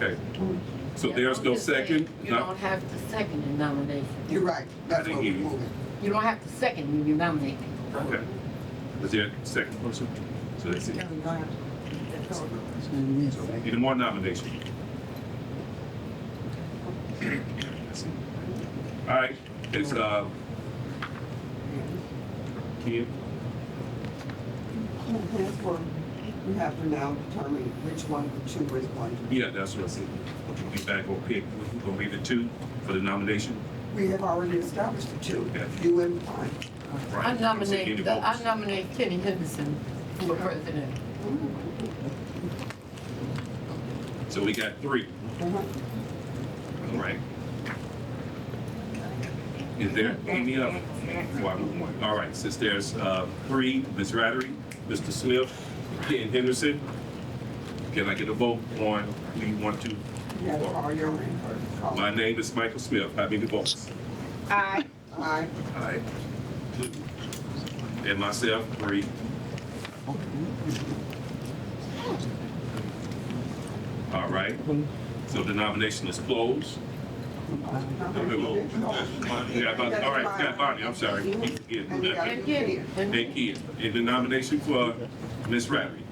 Okay. So there's no second? You don't have to second the nomination. You're right. That's what we're moving. You don't have to second when you nominate. Okay. Is there a second person? So that's it. Any more nomination? All right, it's, Ken? We have to now determine which one of the two is going to be. Yeah, that's what I said. We back on pick, we're gonna be the two for the nomination. We have already established the two, Yeah. you and I. Right. I nominate Votes? Kenny Henderson for president. So we got three. All right. Is there any other? All right, since there's three, Ms. Rattery, Mr. Smith, Ken Henderson, can I get a vote on who you want to? Yes, call your name first. Call. My name is Michael Smith. How many votes? Aye. Aye. Aye. And myself, three. All right, so the nomination is closed. We got Bonnie. All right, we got Bonnie, I'm sorry. Keep forgetting. And you got And Kenny. And Ken, and the nomination for Ms. Rattery.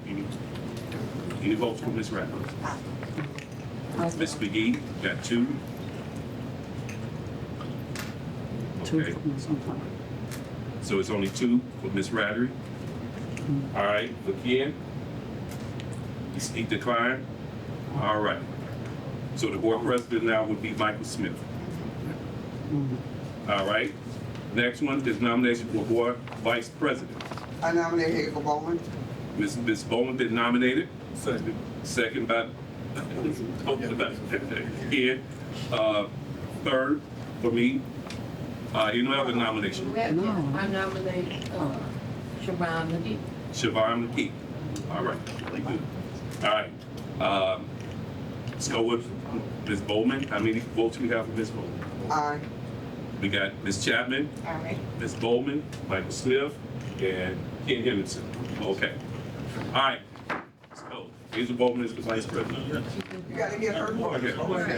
Any votes for Ms. Rattery? Ms. McGee, got two. Okay, so it's only two for Ms. Rattery. All right, for Ken? He declined? All right. So the board president now would be Michael Smith. All right. Next one is nomination for board vice president. I nominate Hazel Bowman. Ms. Bowman been nominated. Second by Ken. Third for me. Any other nomination? I nominate Siobhan McGee. Siobhan McKee. All right. Really good. All right. Let's go with Ms. Bowman. How many votes we have for Ms. Bowman? Aye. We got Ms. Chapman, Aye. Ms. Bowman, Michael Smith, and Ken Henderson. Okay. All right. Let's go. Hazel Bowman is the vice president. You gotta get her vote. Okay.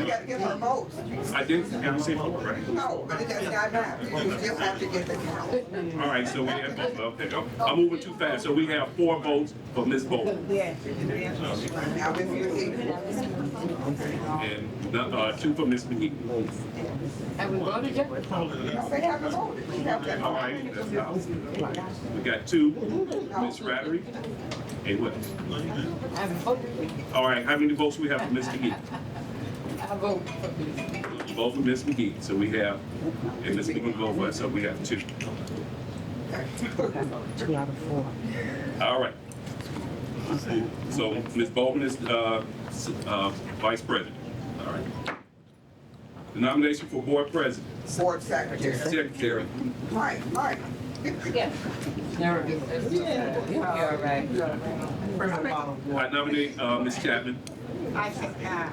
You gotta get her vote. I didn't say vote, right? No, but it does not matter. You still have to get the count. All right, so we have, okay, I'm moving too fast. So we have 4 votes for Ms. Bowman Now, if you're equal, and 2 for Ms. McGee. Have we voted yet? they haven't voted. We have to. All right, that's out. We got 2, Ms. Rattery, and what? I haven't voted. All right, how many votes we have for Ms. McGee? I vote for this. Vote for Ms. McGee, so we have, and Ms. McGee vote for us, so we have 2. 2 out of 4. All right. So Ms. Bowman is vice president. All right. The nomination for board president. Board secretary. Secretary. Mike. Yeah. Never do this. Yeah, all right. I nominate Ms. Chapman. I said aye.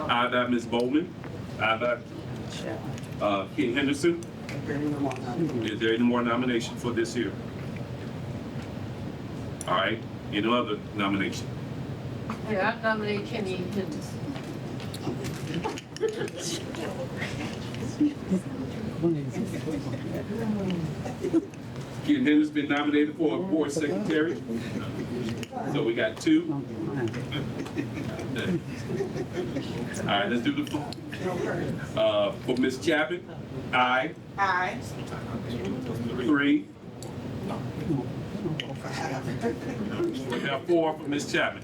I by Ms. Bowman. I by Ken Henderson. Is there any more nomination for this year? All right. Any other nomination? Yeah, I nominate Kenny Henderson. Ken Henderson's been nominated for board secretary. So we got 2. All right, let's do the vote. For Ms. Chapman, aye. Aye. 3. We have 4 for Ms. Chapman.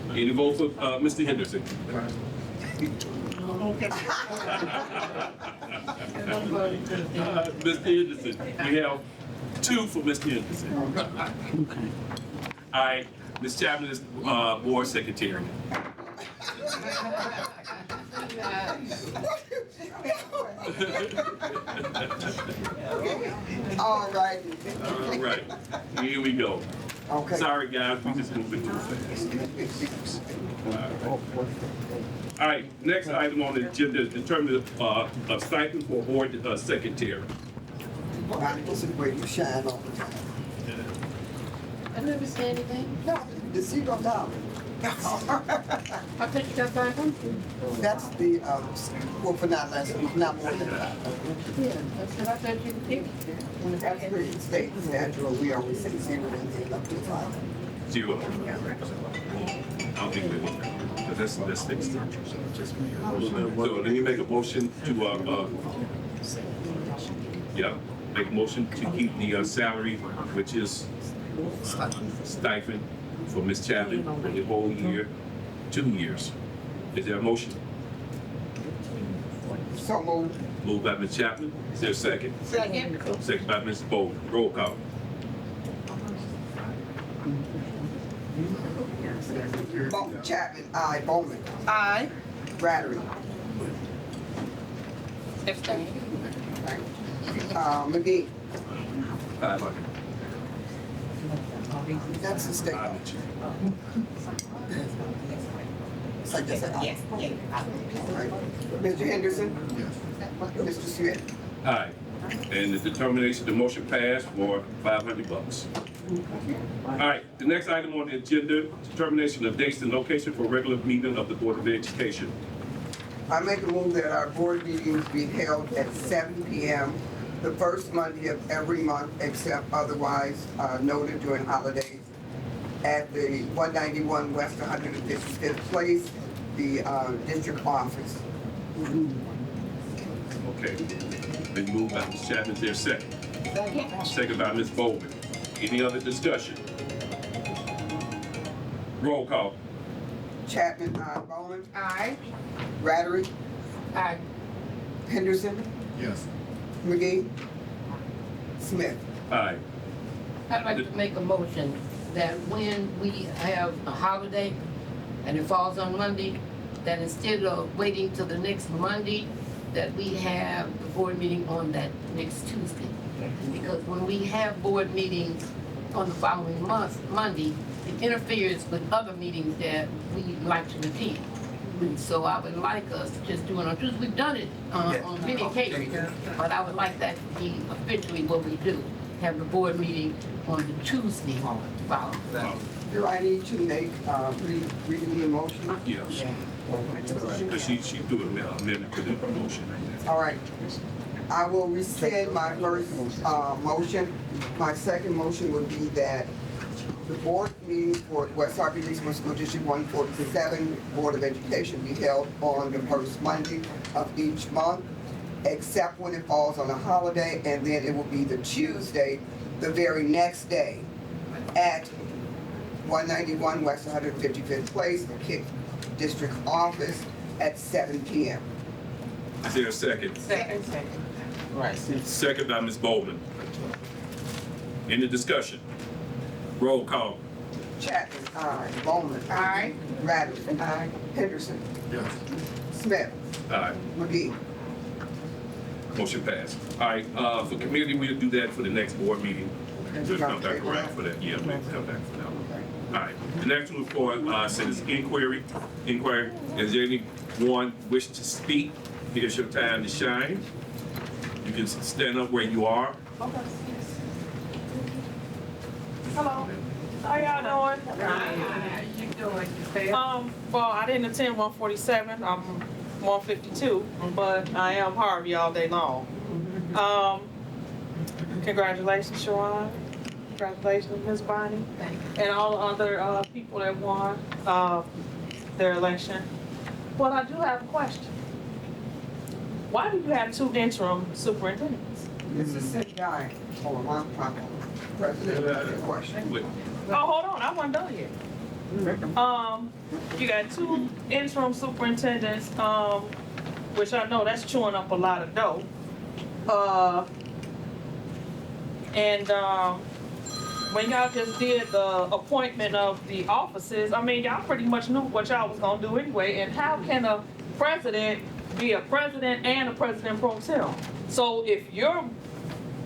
Any vote for Mr. Henderson? Mr. Henderson, we have 2 for Mr. Henderson. All right, Ms. Chapman is board secretary. All right. All right, here we go. Okay. Sorry, guys, we just moving too fast. All right, next item on the agenda is determine a stipend for board secretary. Now, this is where you shine all the time. I never said anything. No, the $0. I think you got 500. That's the, well, for not less, not more than that. Yeah, that's what I thought you did. That's pretty state statute, we always say 0 and then up to 5. 0. I don't think we will, because that's fixed. So let me make a motion to, make a motion to keep the salary, which is stipend for Ms. Chapman for the whole year, 2 years. Is there a motion? So moved. Moved by Ms. Chapman. Is there a second? Second. Second by Ms. Bowman. Roll call. Chapman, aye. Bowman. Aye. Rattery. Abstain. McGee. 500. That's the state. It's like this. Yes. All right. Mr. Henderson? Mr. Smith? Aye. And the determination, the motion passed for $500. All right, the next item on the agenda, determination of dates and location for regular meeting of the Board of Education. I make a move that our board meetings be held at 7 p.m. the first Monday of every month except otherwise noted during holidays at the 191 West 155th Place, the district office. Okay. Been moved by Ms. Chapman. Is there a second? Second by Ms. Bowman. Any other discussion? Roll call. Chapman, aye. Bowman. Aye. Rattery. Aye. Henderson. Yes. McGee. Smith. Aye. I'd like to make a motion that when we have a holiday and it falls on Monday, that instead of waiting till the next Monday, that we have the board meeting on that next Tuesday. Because when we have board meetings on the following month, Monday, it interferes with other meetings that we like to attend. So I would like us to just do it on Tuesday. We've done it on many occasions, but I would like that to be officially what we do. Have the board meeting on the Tuesday following. Do I need to make, read the motion? Yes. Because she threw an amendment to the motion. All right. I will rescind my first motion. My second motion would be that the board meeting for West Harvey-Dixmoor School District 147 Board of Education be held on the first Monday of each month, except when it falls on a holiday, and then it will be the Tuesday, the very next day, at 191 West 155th Place, the Kick District Office, at 7 p.m. Is there a second? Second. Right. Second by Ms. Bowman. Any discussion? Roll call. Chapman, aye. Bowman. Aye. Radley. Aye. Henderson. Yes. Smith. Aye. McGee. Motion passed. All right, for committee, we'll do that for the next board meeting. We'll come back around for that. Yeah, we'll come back for that one. All right, the next one for, says inquiry. Is there anyone wish to speak? Here's your time to shine. You can stand up where you are. Hello, how y'all doing? How you doing? Well, I didn't attend 147, I'm 152, but I am Harvey all day long. Congratulations, Sharon. Congratulations, Ms. Bonnie, and all the other people that won their election. But I do have a question. Why do you have 2 interim superintendents? This is the same guy. Hold on, my president, question. Wait, Oh, hold on, I wasn't done yet. You got 2 interim superintendents, which I know that's chewing up a lot of dough. When y'all just did the appointment of the offices, I mean, y'all pretty much knew what y'all was gonna do anyway, and how can a president be a president and a president pro tem? So if you're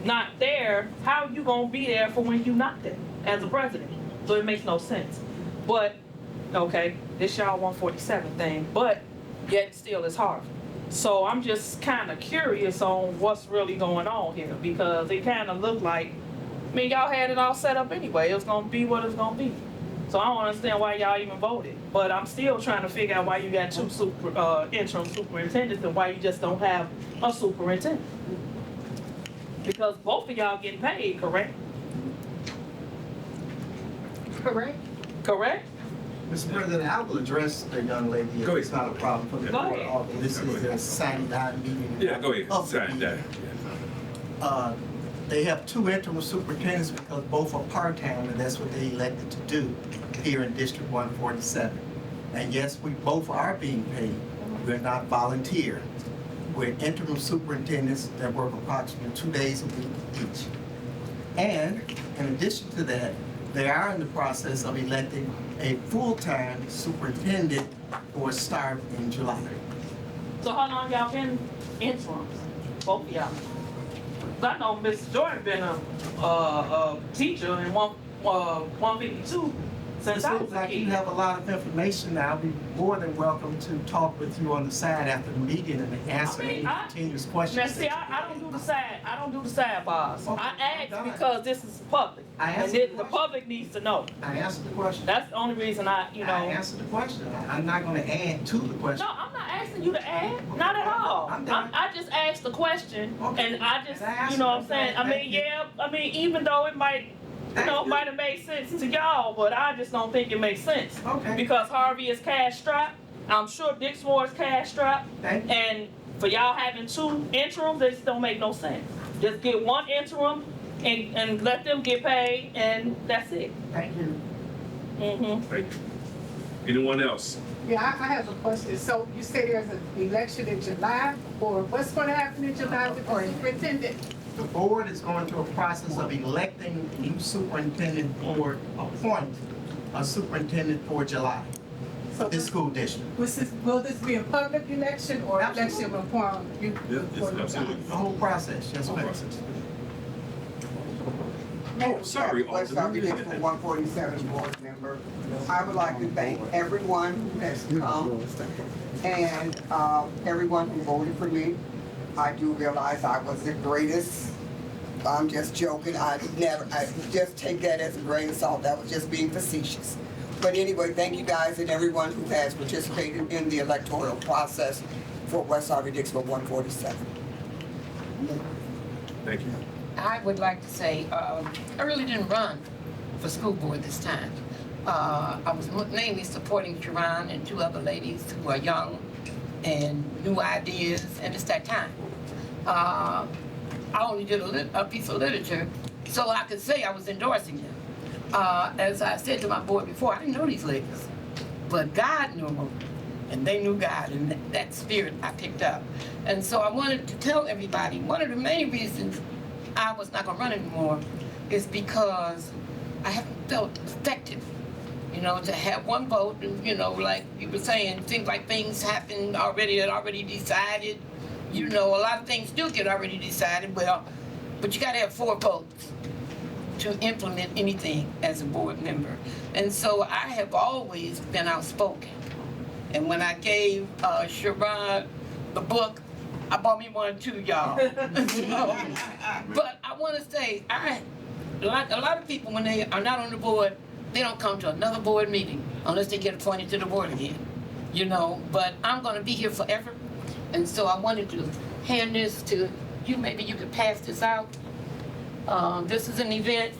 not there, how you gonna be there for when you're not there as a president? So it makes no sense. But, okay, this y'all 147 thing, but yet still it's hard. So I'm just kind of curious on what's really going on here, because it kind of looked like, I mean, y'all had it all set up anyway. It was gonna be what it's gonna be. So I don't understand why y'all even voted. But I'm still trying to figure out why you got two interim superintendents and why you just don't have a superintendent. Because both of y'all getting paid, correct? Correct? Correct? Mr. President, I will address the young lady if Go it's ahead. not a problem for the Go board. ahead. Although this is a sign-down meeting. Yeah, go ahead, of the sign that. meeting. They have two interim superintendents because both are part-time, and that's what they elected to do here in District 147. And yes, we both are being paid. We're not volunteer. We're interim superintendents that work approximately 2 days a week each. And in addition to that, they are in the process of electing a full-time superintendent for a start in July. So how long y'all been interims? Both of y'all? 'Cause I know Miss Jordan been a teacher in 152 since It I was seems a like you kid. have a lot of information now. I'll be more than welcome to talk with you on the side after the meeting and answer any continuous questions. Now, see, I don't do the side, I don't do the sidebars. Okay, I done. ask because this is public. I And answered the the question. public needs to know. I answered the question. That's the only reason I you know. answered the question. I'm not gonna add to the question. No, I'm not asking you to add, not at all. I'm done. I just asked the question, Okay. and I just, And I answered you know what I'm it. saying? I mean, Thank you. yeah, I mean, even though it might, Thank you. might have made sense to y'all, but I just don't think it makes sense. Okay. Because Harvey is cash strapped, I'm sure Dixmoor is cash strapped, Thank you. and for y'all having two interims, this don't make no sense. Just get one interim and let them get paid, and that's it. Thank you. Mm-hmm. Thank you. Anyone else? Yeah, I have a question. So you say there's an election in July, or what's gonna happen in July with the superintendent? The board is going through a process of electing a new superintendent or appoint a superintendent for July So for this school district. will this be a public election or Absolutely. election upon you? Yeah, it's absolutely. The whole process, yes, ma'am. Oh, sorry, West Alderman. Harvey-Dixmoor 147 board member. I would like to thank everyone who has come and everyone who voted for me. I do realize I was the greatest. I'm just joking. I just take that as a grain of salt. That was just being facetious. But anyway, thank you guys and everyone who has participated in the electoral process for West Harvey-Dixmoor 147. Thank you. I would like to say, I really didn't run for school board this time. I was mainly supporting Sharon and two other ladies who are young and new ideas, and it's that time. I only did a piece of literature so I could say I was endorsing them. As I said to my board before, I didn't know these ladies, but God knew them, and they knew God, and that spirit I picked up. And so I wanted to tell everybody, one of the main reasons I was not gonna run anymore is because I haven't felt effective. You know, to have one vote, and, you know, like you were saying, things like things happened already decided. You know, a lot of things do get already decided, well, but you gotta have 4 votes to implement anything as a board member. And so I have always been outspoken. And when I gave Sharon the book, I bought me one too, y'all. But I wanna say, a lot of people, when they are not on the board, they don't come to another board meeting unless they get appointed to the board again. You know, but I'm gonna be here forever. And so I wanted to hand this to you, maybe you could pass this out. This is an event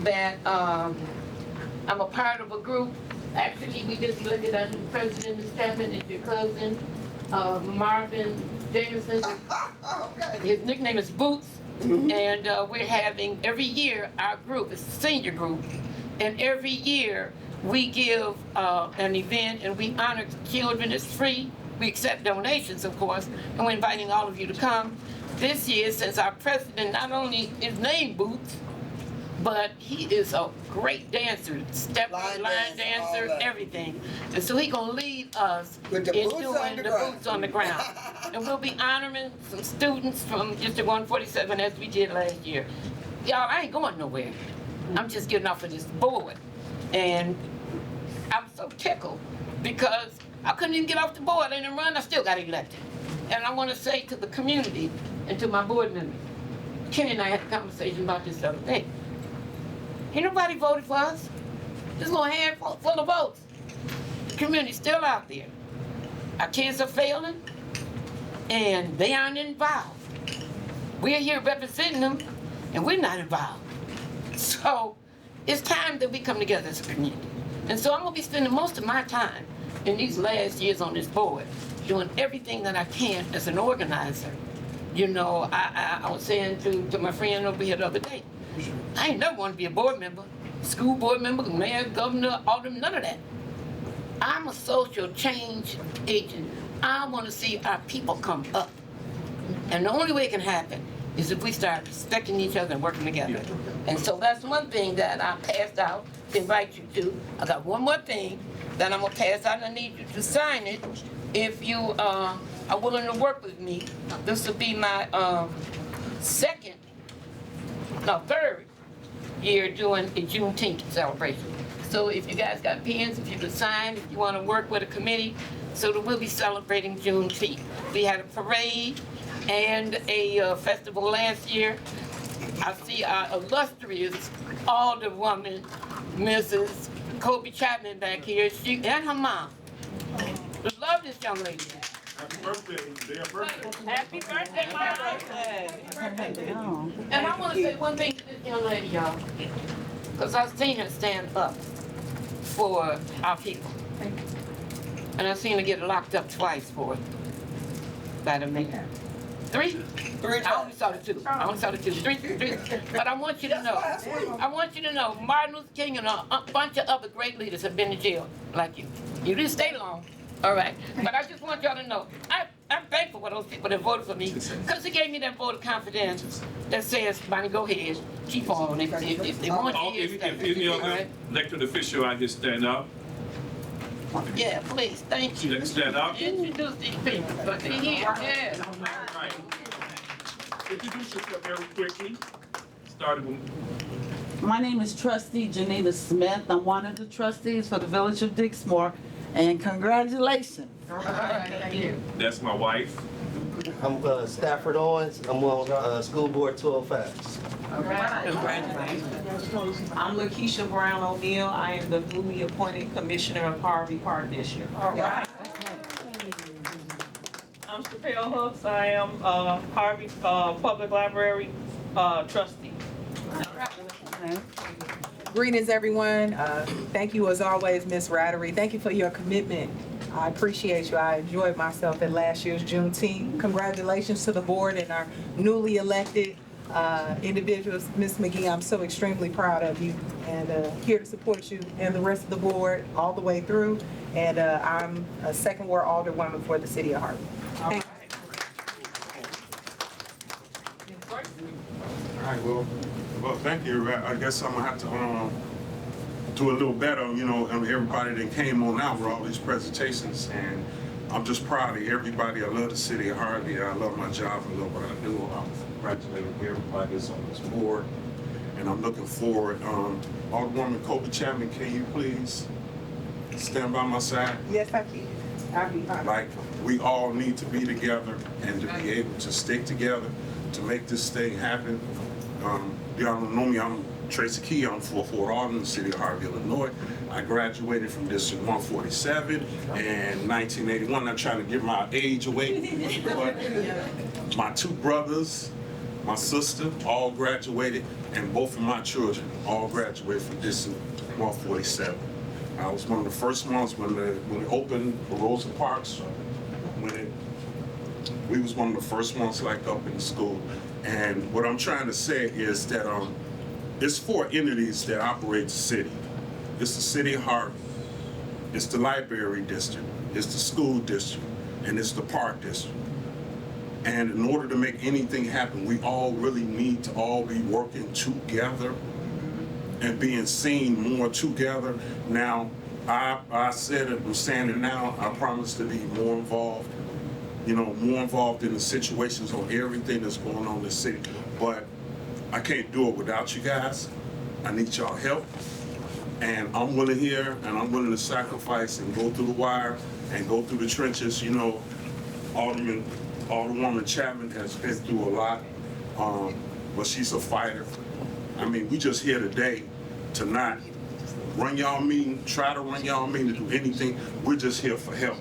that I'm a part of a group. Actually, we just elected our new president, Ms. Chapman, is your cousin, Marvin Jameson. Okay. His nickname is Boots. And we're having, every year, our group, it's a senior group, and every year we give an event and we honor children. It's free. We accept donations, of course, and we're inviting all of you to come. This year, since our president not only is named Boots, but he is a great dancer, step line dancer, everything. And so he's gonna lead us With the in boots doing on the the ground. boots on the ground. And we'll be honoring some students from District 147 as we did last year. Y'all, I ain't going nowhere. I'm just getting off of this board. And I'm so tickled because I couldn't even get off the board. I didn't run, I still got elected. And I wanna say to the community and to my board members, Kenny and I had a conversation about this the other day. Ain't nobody voted for us. This little handful full of votes. The community's still out there. Our kids are failing, and they aren't involved. We're here representing them, and we're not involved. So it's time that we come together as a community. And so I'm gonna be spending most of my time in these last years on this board, doing everything that I can as an organizer. You know, I was saying to my friend over here the other day, I ain't never want to be a board member, school board member, mayor, governor, alderman, none of that. I'm a social change agent. I want to see our people come up. And the only way it can happen is if we start respecting each other and working together. And so that's one thing that I passed out to invite you to. I got one more thing that I'm going to pass out, and I need you to sign it if you are willing to work with me. This will be my third year doing a Juneteenth celebration. So if you guys got pens, if you could sign, if you want to work with a committee, so that we'll be celebrating Juneteenth. We had a parade and a festival last year. I see our illustrious Alderwoman, Mrs. Kobe Chapman back here, she and her mom. We love this young lady. Happy birthday, their birthday. Happy birthday, Mom. And I want to say one thing to this young lady, y'all, because I've seen her stand up for our people. And I've seen her get locked up twice for it by the mayor. Three? I only saw the two. Three. But I want you to know, Martin Luther King and a bunch of other great leaders have been to jail like you. You didn't stay long. All right, but I just want y'all to know, I'm thankful for those people that voted for me, because it gave me that vote of confidence that says, Bonnie, go ahead, keep on, if they want you If to any other elected official out here stand up, yeah, please, thank you. stand up. Introduce these people, but they here, yeah. Right. Introduce yourself very quickly. Started with. My name is Trustee Janita Smith. I'm one of the trustees for the Village of Dixmoor, and congratulations. All right, thank you. That's my wife. I'm Stafford Owens. I'm on School Board 205. All right, congratulations. I'm Lakeisha Brown O'Neill. I am the newly appointed Commissioner of Harvey Park District. All right. I'm Chappelle Hooks. I am Harvey Public Library trustee. Greetings, everyone. Thank you as always, Ms. Rattery. Thank you for your commitment. I appreciate you. I enjoyed myself at last year's Juneteenth. Congratulations to the board and our newly elected individuals. Ms. McGee, I'm so extremely proud of you, and here to support you and the rest of the board all the way through. And I'm a second ward alderwoman for the city of Harvey. Thank you. All right, well, thank you. I guess I'm gonna have to do a little better, you know, and everybody that came on out with all these presentations, and I'm just proud of everybody. I love the city of Harvey. I love my job. I love what I do. I'm congratulating everybody that's on this board, and I'm looking forward. Alderwoman Kobe Chapman, can you please stand by my side? Yes, I can. I'll be fine. Like, we all need to be together and to be able to stick together to make this thing happen. Y'all don't know me, I'm Tracy Key. I'm for Fort Alden, city of Harvey, Illinois. I graduated from District 147 in 1981. Not trying to give my age away, but my two brothers, my sister, all graduated, and both of my children all graduated from District 147. I was one of the first ones when we opened the Rosa Parks. We was one of the first ones like up in the school. And what I'm trying to say is that there's four entities that operate the city. It's the city of Harvey, it's the library district, it's the school district, and it's the park district. And in order to make anything happen, we all really need to all be working together and being seen more together. Now, I said it, I'm saying it now, I promise to be more involved. You know, more involved in the situations on everything that's going on in the city. But I can't do it without you guys. I need y'all help. And I'm willing here, and I'm willing to sacrifice and go through the wire and go through the trenches. You know, Alderwoman Chapman has been through a lot, but she's a fighter. I mean, we just here today to not run y'all meeting, try to run y'all meeting, to do anything. We're just here for help.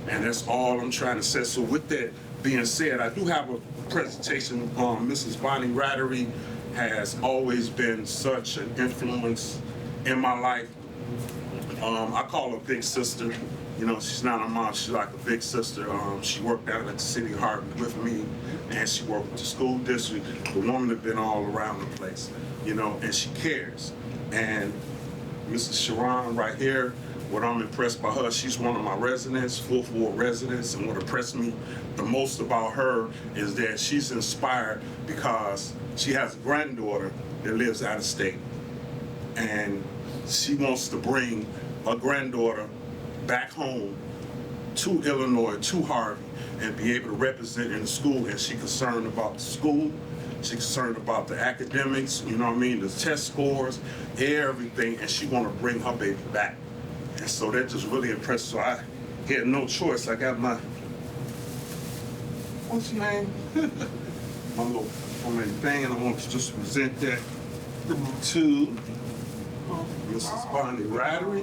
And that's all I'm trying to say. So with that being said, I do have a presentation. Mrs. Bonnie Rattery has always been such an influence in my life. I call her big sister. You know, she's not a mom, she's like a big sister. She worked out at the City of Harvey with me, and she worked with the school district. The woman has been all around the place, you know, and she cares. And Mrs. Sharon right here, what I'm impressed by her, she's one of my residents, Fourth Ward residents, and what impressed me the most about her is that she's inspired because she has a granddaughter that lives out of state. And she wants to bring a granddaughter back home to Illinois, to Harvey, and be able to represent in the school. And she's concerned about the school, she's concerned about the academics, you know what I mean, the test scores, everything, and she want to bring her baby back. And so that just really impressed. So I had no choice. I got my, what's your name? My little thing, and I want to just present that to Mrs. Bonnie Rattery.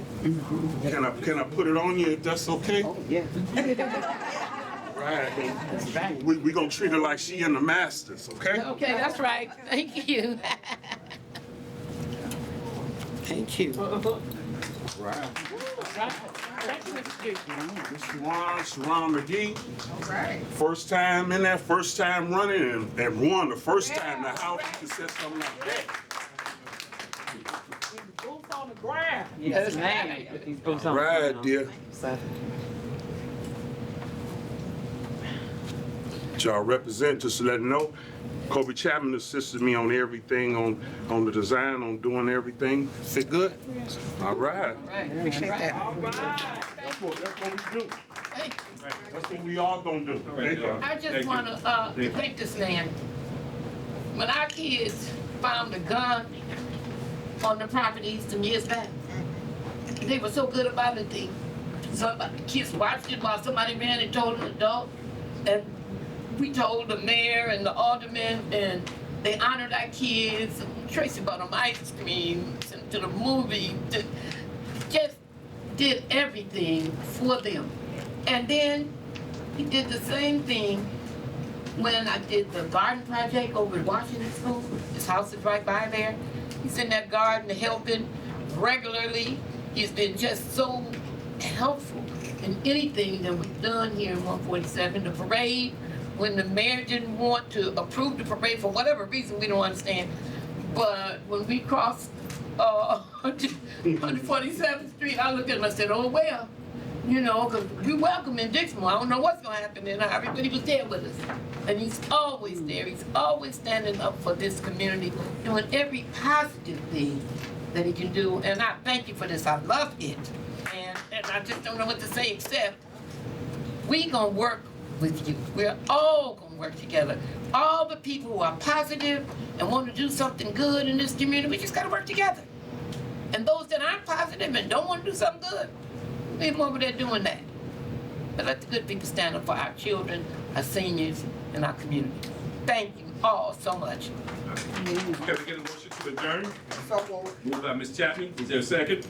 Can I put it on you if that's okay? Oh, yeah. Right. We gonna treat her like she in the Masters, okay? Okay, that's right. Thank you. Thank you. Right. Thank you, Mr. Sharon McGee. All right. First time in there, first time running, and won the first time in the house. You can say something like that. Boots on the ground. Yes, ma'am. Right, dear. Y'all represent, just to let them know, Kobe Chapman assisted me on everything, on the design, on doing everything. Fit good? All right. Appreciate that. All right. That's what we do. Thank you. That's what we all gonna do. Thank you. I just want to thank this man. When our kids found a gun on the property some years back, they were so good about it. The kids watched it while somebody ran and told an adult. And we told the mayor and the aldermen, and they honored our kids. Tracy bought them ice cream, sent them to the movie, just did everything for them. And then he did the same thing when I did the garden project over at Washington School. His house is right by there. He's in that garden helping regularly. He's been just so helpful in anything that we've done here in 147. The parade, when the mayor didn't want to approve the parade for whatever reason we don't understand, but when we crossed 147th Street, I looked at him and I said, oh well, you know, because we welcome in Dixmoor. I don't know what's going to happen in Harvey, but he was there with us. And he's always there. He's always standing up for this community, doing every positive thing that he can do. And I thank you for this. I love it. And I just don't know what to say except we going to work with you. We're all going to work together. All the people who are positive and want to do something good in this community, we just got to work together. And those that aren't positive and don't want to do something good, leave them over there doing that. But let the good people stand up for our children, our seniors, and our community. Thank you all so much. Can we get a motion to adjourn? So Moved by Ms. Chapman. Is there a second?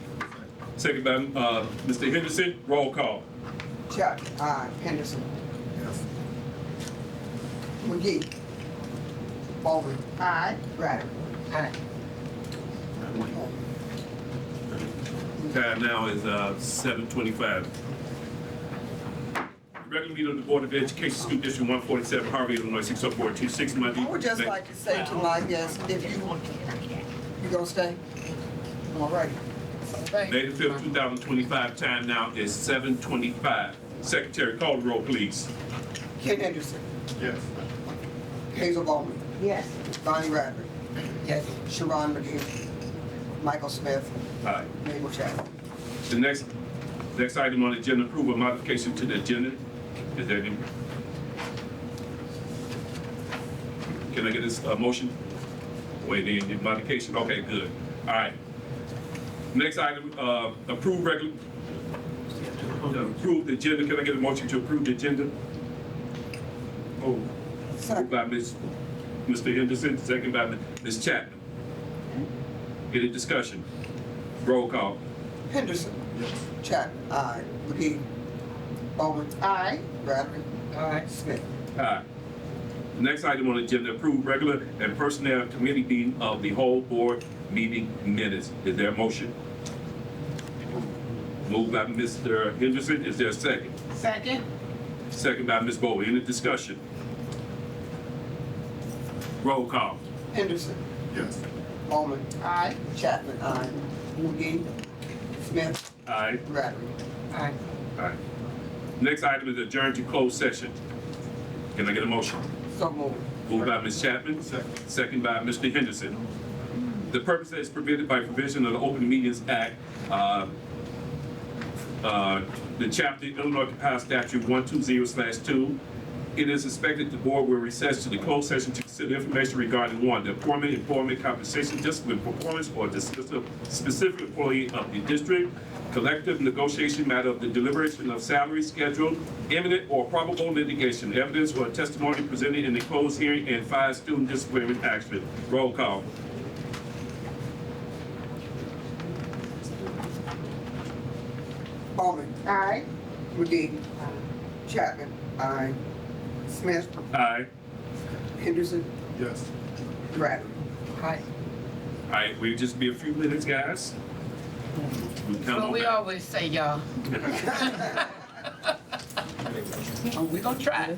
Second by Mr. Henderson. Roll call. Chapman, aye. Henderson. McGee. Baldwin. Aye. Rather. Aye. Time now is 7:25. Regular meeting of the Board of Education, School District 147, Harvey, Illinois, 60426, Monday. I would just like to say to my guests, if you gonna stay? All right. May the 5th, 2025, time now is 7:25. Secretary, call the roll, please. Ken Henderson. Yes. Hazel Bowman. Yes. Bonnie Radford. Yes. Sharon McGee. Michael Smith. Aye. Mabel Chapman. The next item on the agenda, approval of modification to the agenda. Is there any? Can I get this motion? Wait, the modification? Okay, good. All right. Next item, approve the agenda. Can I get a motion to approve the agenda? Oh, moved by Mr. Henderson, second by Ms. Chapman. Any discussion? Roll call. Henderson. Chapman. Aye. McGee. Bowman. Aye. Bradley. Aye. Smith. Aye. Next item on the agenda, approve regular and personnel committee meeting of the whole board meeting minutes. Is there a motion? Moved by Mr. Henderson. Is there a second? Second? Second by Ms. Bowe. Any discussion? Roll call. Henderson. Yes. Bowman. Aye. Chapman. Aye. McGee. Smith. Aye. Bradley. Aye. Aye. Next item is adjourn to closed session. Can I get a motion? So moved. Moved by Ms. Chapman, second by Mr. Henderson. The purpose is prohibited by provision of the Open Meetings Act, the chapter Illinois Compiled Statute 120/2. It is expected the board will recess to the closed session to consider information regarding one, the appointment, employment, compensation, discipline, performance, or dismissal of specific employee of the district, collective negotiation matter of the deliberation of salary schedule, imminent or probable litigation, evidence or testimony presented in the closed hearing, and 5 student disciplinary action. Roll call. Bowman. Aye. McGee. Chapman. Aye. Smith. Aye. Henderson. Yes. Bradley. Aye. All right, we'll just be a few minutes, guys. We count Well, on we that. always say, y'all. We gonna try.